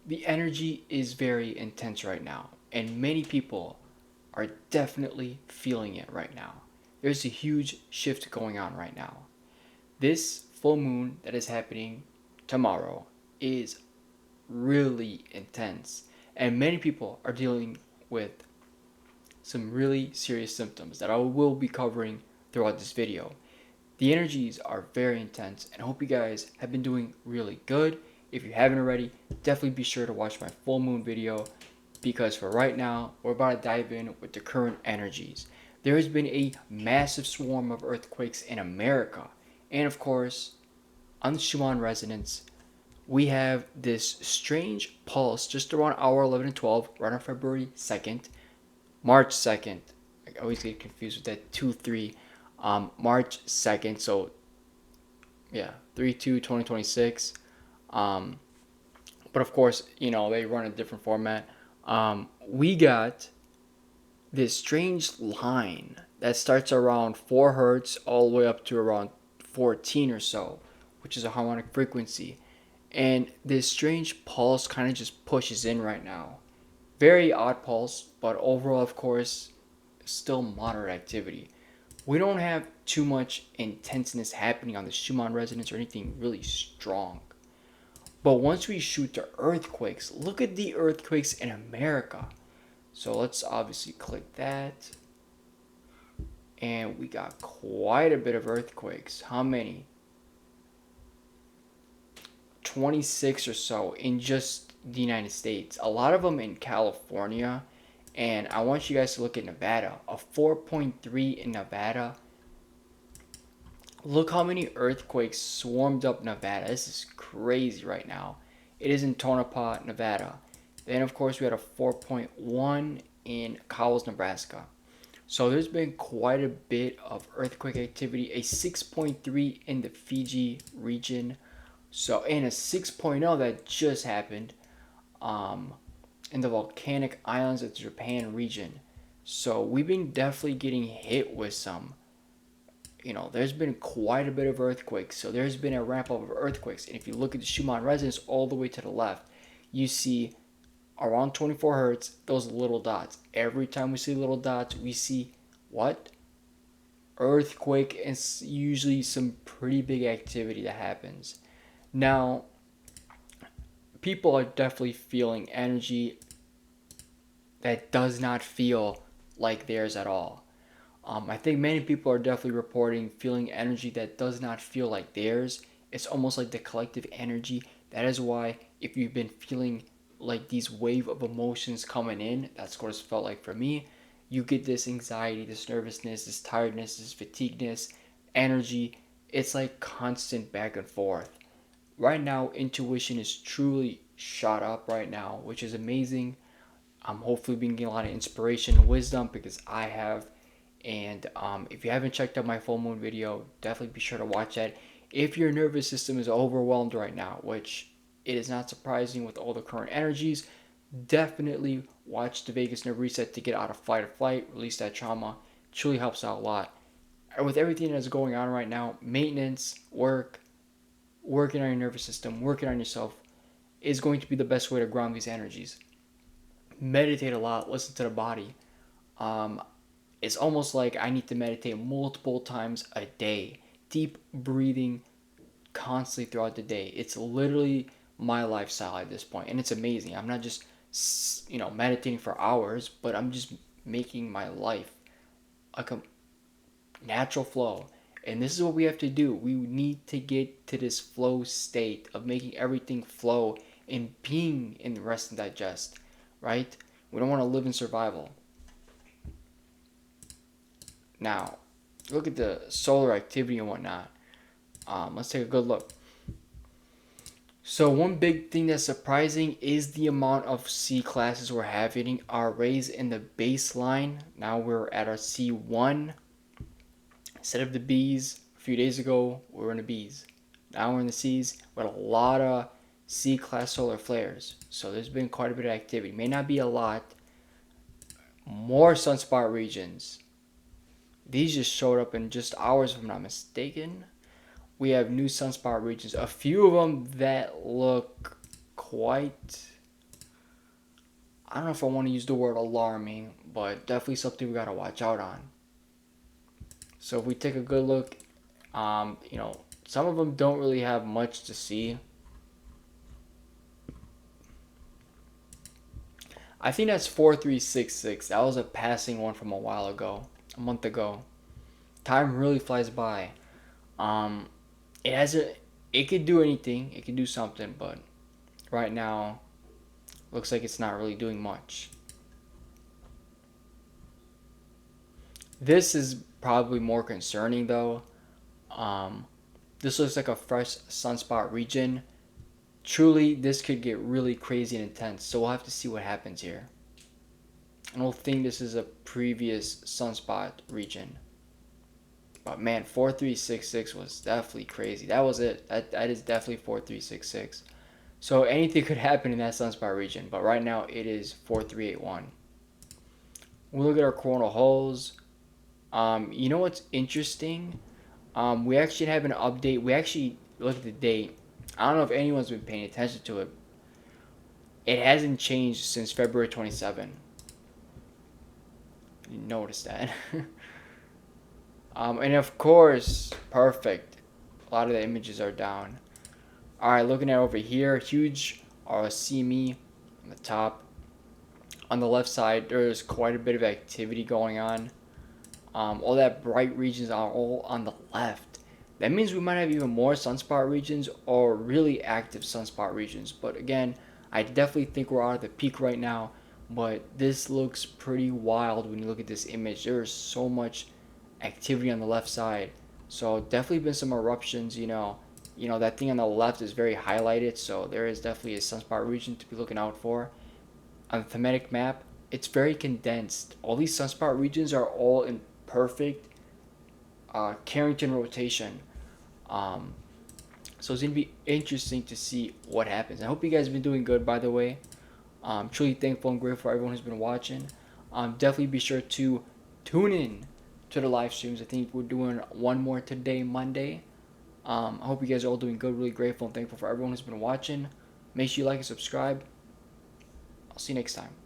The energy is very intense right now, and many people are definitely feeling it right now. There's a huge shift going on right now. This full moon that is happening tomorrow is really intense, and many people are dealing with some really serious symptoms that I will be covering throughout this video. The energies are very intense, and I hope you guys have been doing really good. If you haven't already, definitely be sure to watch my full moon video, because for right now, we're about to dive in with the current energies. There has been a massive swarm of earthquakes in America, and of course, on the Schumann Resonance, we have this strange pulse just around hour 11 and 12, right on February 2nd, March 2nd. I always get confused with that 2 3. March 2nd, so yeah, 3 2026. Um, but of course, they run a different format. We got this strange line that starts around 4 hertz all the way up to around 14 or so, which is a harmonic frequency. And this strange pulse kind of just pushes in right now. Very odd pulse, but overall, of course, still moderate activity. We don't have too much intenseness happening on the Schumann resonance or anything really strong. But once we shoot to earthquakes, look at the earthquakes in America. So let's obviously click that. And we got quite a bit of earthquakes. How many? 26 or so in just the United States. A lot of them in California. And I want you guys to look at Nevada. A 4.3 in Nevada. Look how many earthquakes swarmed up Nevada. This is crazy right now. It is in Tonopah, Nevada. Then, of course, we had a 4.1 in Cowles, Nebraska. So there's been quite a bit of earthquake activity. A 6.3 in the Fiji region. So, and a 6.0 that just happened in the volcanic islands of the Japan region. So we've been definitely getting hit with some. There's been quite a bit of earthquakes. So there's been a ramp up of earthquakes. And if you look at the Schumann resonance all the way to the left, you see around 24 hertz, those little dots. Every time we see little dots, we see what? Earthquake, and usually some pretty big activity that happens. Now, people are definitely feeling energy that does not feel like theirs at all. I think many people are definitely reporting feeling energy that does not feel like theirs. It's almost like the collective energy. That is why, if you've been feeling like these wave of emotions coming in, that's what it's felt like for me. You get this anxiety, this nervousness, this tiredness, this fatigueness, energy. It's like constant back and forth. Right now, intuition is truly shot up right now, which is amazing. I'm hopefully being getting a lot of inspiration and wisdom, because I have. And if you haven't checked out my full moon video, definitely be sure to watch that. If your nervous system is overwhelmed right now, which it is not surprising with all the current energies, definitely watch the vagus nerve reset to get out of fight or flight, release that trauma. It truly helps out a lot. And with everything that's going on right now, maintenance, working on your nervous system, working on yourself is going to be the best way to ground these energies. Meditate a lot, listen to the body. Um, it's almost like I need to meditate multiple times a day. Deep breathing constantly throughout the day. It's literally my lifestyle at this point, and it's amazing. I'm not just meditating for hours, but I'm just making my life like a natural flow. And this is what we have to do. We need to get to this flow state of making everything flow and being in the rest and digest, right? We don't want to live in survival. Now, look at the solar activity and whatnot. Let's take a good look. So one big thing that's surprising is the amount of C classes we're having. Our rays in the baseline, now we're at our C1. Instead of the Bs, a few days ago, we were in the Bs. Now we're in the Cs with a lot of C class solar flares. So there's been quite a bit of activity. May not be a lot. More sunspot regions. These just showed up in just hours, if I'm not mistaken. We have new sunspot regions. A few of them that look quite I don't know if I want to use the word alarming, but definitely something we gotta watch out on. So if we take a good look, some of them don't really have much to see. I think that's 4366. That was a passing one from a while ago, a month ago. Time really flies by. Um, it has a, it could do anything. It could do something, but right now, looks like it's not really doing much. This is probably more concerning though. Um, this looks like a fresh sunspot region. Truly, this could get really crazy and intense. So we'll have to see what happens here. I don't think this is a previous sunspot region. But man, 4366 was definitely crazy. That was it. That is definitely 4366. So anything could happen in that sunspot region. But right now it is 4381. We look at our coronal holes. You know what's interesting? We actually have an update. We actually look at the date. I don't know if anyone's been paying attention to it. It hasn't changed since February 27. You notice that. And of course, perfect. A lot of the images are down. Alright, looking at over here, huge CME on the top. On the left side, there's quite a bit of activity going on. All that bright regions are all on the left. That means we might have even more sunspot regions or really active sunspot regions. But again, I definitely think we're out of the peak right now. But this looks pretty wild when you look at this image. There is so much activity on the left side. So definitely been some eruptions, that thing on the left is very highlighted, so there is definitely a sunspot region to be looking out for. On the thematic map, it's very condensed. All these sunspot regions are all in perfect Carrington rotation. Um, so it's going to be interesting to see what happens. I hope you guys have been doing good, by the way. Truly thankful and grateful for everyone who's been watching. Definitely be sure to tune in to the live streams. I think we're doing one more today, Monday. I hope you guys are all doing good. Really grateful and thankful for everyone who's been watching. Make sure you like and subscribe. I'll see you next time.